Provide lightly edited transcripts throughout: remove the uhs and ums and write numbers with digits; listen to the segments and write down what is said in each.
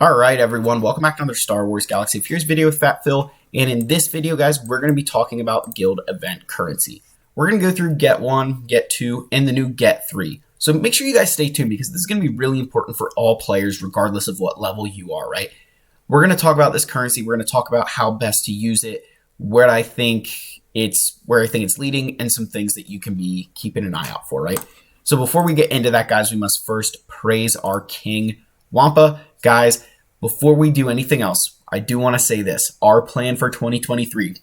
All right, everyone, welcome back to another Star Wars Galaxy of Heroes video with Fat Phil. And in this video, guys, we're going to be talking about guild event currency. We're going to go through Get 1, Get 2, and the new Get 3. So make sure you guys stay tuned because this is going to be really important for all players, regardless of what level you are, right? We're going to talk about this currency. We're going to talk about how best to use it, where I think it's leading, and some things that you can be keeping an eye out for, right? So before we get into that, guys, we must first praise our king, Wampa. Guys, before we do anything else, I do want to say this. Our plan for 2023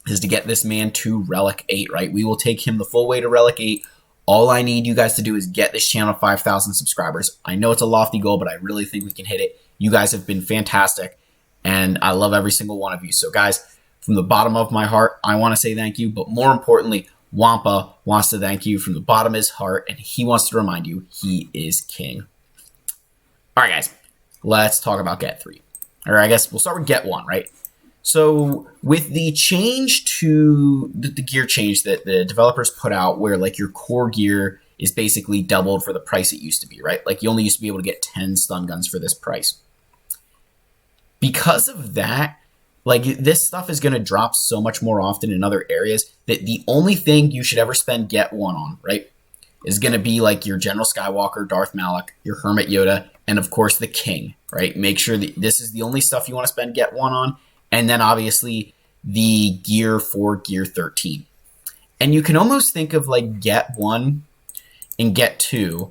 is to get this man to Relic 8, right? We will take him the full way to Relic 8. All I need you guys to do is get this channel 5,000 subscribers. I know it's a lofty goal, but I really think we can hit it. You guys have been fantastic, and I love every single one of you. So, guys, from the bottom of my heart, I want to say thank you. But more importantly, Wampa wants to thank you from the bottom of his heart, and he wants to remind you he is king. All right, guys. Let's talk about Get 3. Or I guess we'll start with Get 1, right? So with the change to the gear change that the developers put out where like your core gear is basically doubled for the price it used to be, right? Like you only used to be able to get 10 stun guns for this price. Because of that, like this stuff is going to drop so much more often in other areas that the only thing you should ever spend Get 1 on, right, is going to be like your General Skywalker, Darth Malak, your Hermit Yoda, and of course the King, right? Make sure that this is the only stuff you want to spend Get 1 on. And then obviously the gear for Gear 13. And you can almost think of like Get 1 and Get 2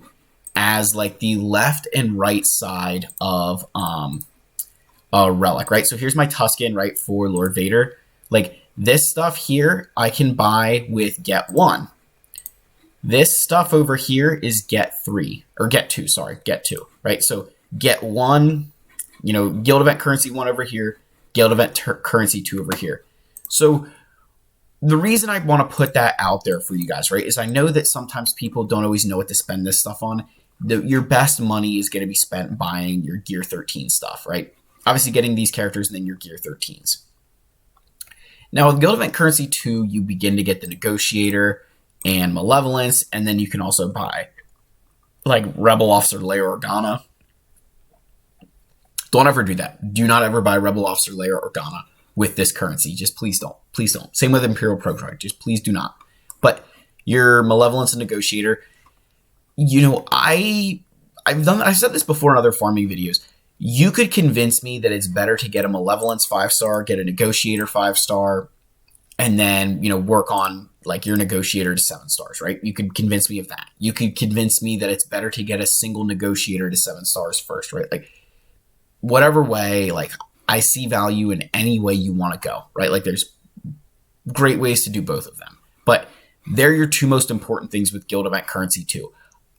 as like the left and right side of a relic, right? So here's my Tusken, right, for Lord Vader. Like this stuff here I can buy with Get 1. This stuff over here is Get 3, or Get 2, sorry, Get 2, right? So Get 1, you know, Guild Event Currency 1 over here, Guild Event Currency 2 over here. So the reason I want to put that out there for you guys, right, is I know that sometimes people don't always know what to spend this stuff on. Your best money is going to be spent buying your Gear 13 stuff, right? Obviously getting these characters and then your Gear 13s. Now with Guild Event Currency 2, you begin to get the Negotiator and Malevolence, and then you can also buy like Rebel Officer Leia Organa. Don't ever do that. Do not ever buy Rebel Officer Leia Organa with this currency. Just please don't. Please don't. Same with Imperial Prototype. Just please do not. But your Malevolence and Negotiator, you know, I've said this before in other farming videos. You could convince me that it's better to get a Malevolence 5-star, get a Negotiator 5-star, and then, you know, work on like your Negotiator to 7 stars, right? You could convince me of that. You could convince me that it's better to get a single Negotiator to 7 stars first, right? Like whatever way, like I see value in any way you want to go, right? Like there's great ways to do both of them, but they're your two most important things with Guild Event Currency 2.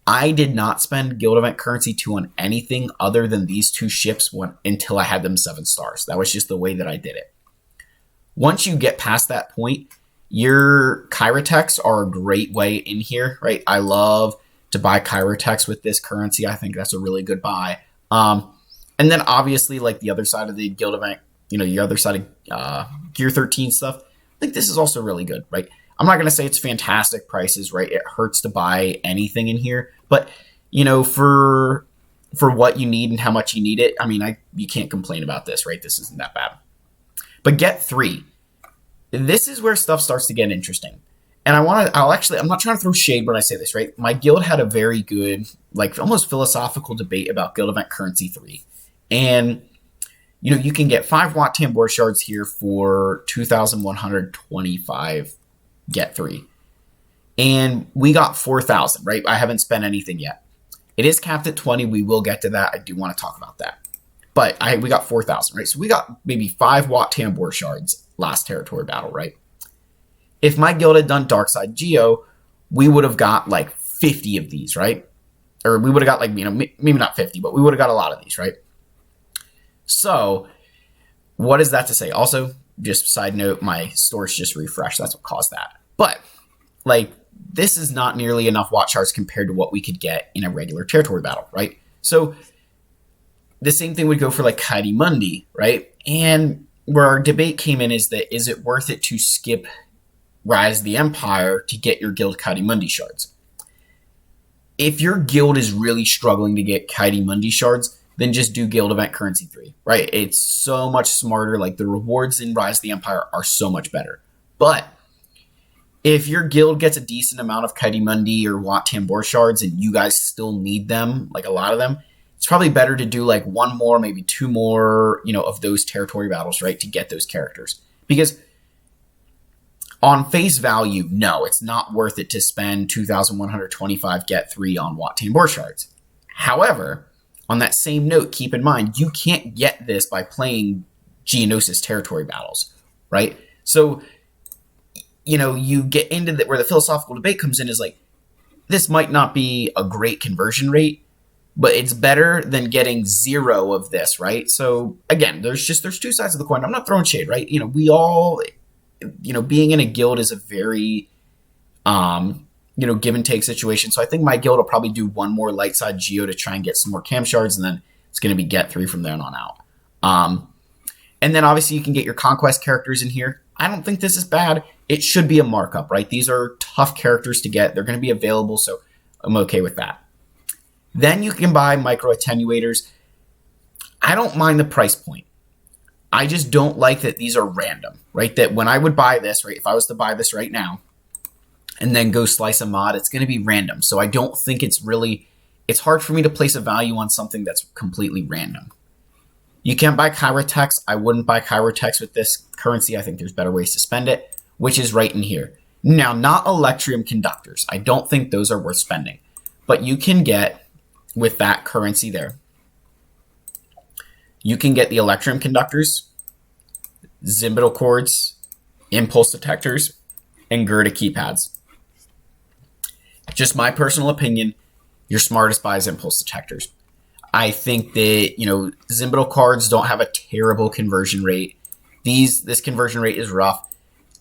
I did not spend Guild Event Currency 2 on anything other than these two ships until I had them 7 stars. That was just the way that I did it. Once you get past that point, your Kyrotechs are a great way in here, right? I love to buy Kyrotechs with this currency. I think that's a really good buy. And then obviously like the other side of the Guild Event, you know, the other side of Gear 13 stuff, I think this is also really good, right? I'm not going to say it's fantastic prices, right? It hurts to buy anything in here, but you know, for what you need and how much you need it, I mean, you can't complain about this, right? This isn't that bad. But Get 3, this is where stuff starts to get interesting. And I'm not trying to throw shade when I say this, right? My guild had a very good, like almost philosophical debate about Guild Event Currency 3. And, you know, you can get 5 Watt Tambor Shards here for 2,125 Get 3. And we got 4,000, right? I haven't spent anything yet. It is capped at 20. We will get to that. I do want to talk about that. But we got 4,000, right? So we got maybe 5 Watt Tambor Shards last territory battle, right? If my guild had done Darkside Geo, we would have got like 50 of these, right? Or we would have got like, you know, maybe not 50, but we would have got a lot of these, right? So what is that to say? Also, just side note, my storage just refreshed. That's what caused that. But like, this is not nearly enough Watt Shards compared to what we could get in a regular territory battle, right? So the same thing would go for like Kaidi Mundi, right? And where our debate came in is that, is it worth it to skip Rise of the Empire to get your guild Kaidi Mundi shards? If your guild is really struggling to get Kaidi Mundi shards, then just do guild event currency 3, right? It's so much smarter. Like the rewards in Rise of the Empire are so much better. But if your guild gets a decent amount of Kaidimundi or Wat Tambor shards and you guys still need them, like a lot of them, it's probably better to do like one more, maybe two more, of those territory battles, right, to get those characters. Because on face value, no, it's not worth it to spend 2,125 get 3 on Wat Tambor shards. However, on that same note, keep in mind, you can't get this by playing Geonosis territory battles, right? So, you get into where the philosophical debate comes in is like, this might not be a great conversion rate, but it's better than getting 0 of this, right? So again, there's two sides of the coin. I'm not throwing shade, right? We all, being in a guild is a very, give and take situation. So I think my guild will probably do one more light side geo to try and get some more cam shards, and then it's going to be get 3 from there on out. And then obviously you can get your conquest characters in here. I don't think this is bad. It should be a markup, right? These are tough characters to get. They're going to be available, so I'm okay with that. Then you can buy micro attenuators. I don't mind the price point. I just don't like that these are random, right? That when I would buy this, right, if I was to buy this right now and then go slice a mod, it's going to be random. So I don't think it's hard for me to place a value on something that's completely random. You can't buy Kyrotex. I wouldn't buy Kyrotex with this currency. I think there's better ways to spend it, which is right in here. Now, not Electrium conductors. I don't think those are worth spending. But you can get, with that currency there, you can get the Electrium conductors, Zimbital cords, impulse detectors, and Gerda keypads. Just my personal opinion, your smartest buy is impulse detectors. I think that, Zimbital cards don't have a terrible conversion rate. This conversion rate is rough.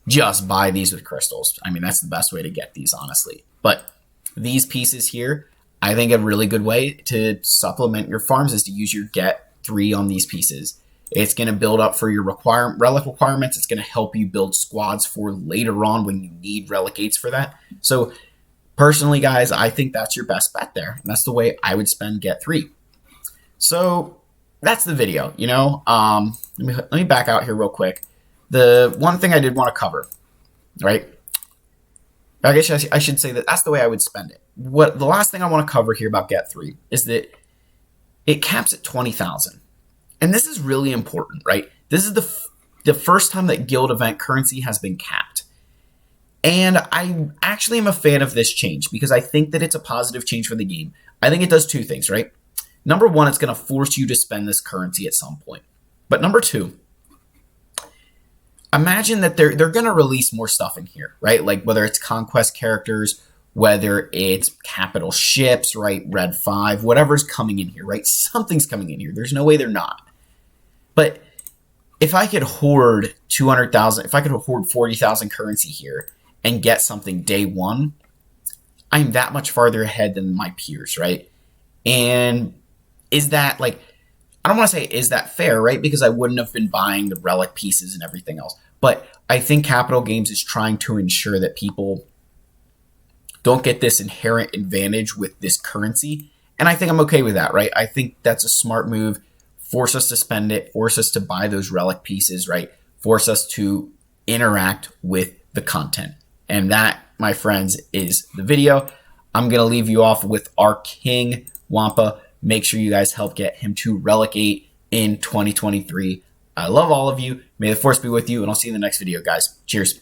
Just buy these with crystals. I mean, that's the best way to get these, honestly. But these pieces here, I think a really good way to supplement your farms is to use your get 3 on these pieces. It's going to build up for your relic requirements. It's going to help you build squads for later on when you need relic 8s for that. So personally, guys, I think that's your best bet there. And that's the way I would spend get 3. So that's the video, let me back out here real quick. The one thing I did want to cover, right? I guess I should say that that's the way I would spend it. The last thing I want to cover here about get 3 is that it caps at 20,000. And this is really important, right? This is the first time that guild event currency has been capped. And I actually am a fan of this change because I think that it's a positive change for the game. I think it does two things, right? Number one, it's going to force you to spend this currency at some point. But number two, imagine that they're going to release more stuff in here, right? Like whether it's conquest characters, whether it's capital ships, right? Red 5, whatever's coming in here, right? Something's coming in here. There's no way they're not. But if I could hoard 200,000, if I could hoard 40,000 currency here and get something day one, I'm that much farther ahead than my peers, right? And is that I don't want to say is that fair, right? Because I wouldn't have been buying the relic pieces and everything else. But I think Capital Games is trying to ensure that people don't get this inherent advantage with this currency. And I think I'm okay with that, right? I think that's a smart move. Force us to spend it, force us to buy those relic pieces, right? Force us to interact with the content. And that, my friends, is the video. I'm going to leave you off with our King Wampa. Make sure you guys help get him to Relic 8 in 2023. I love all of you. May the force be with you, and I'll see you in the next video, guys. Cheers.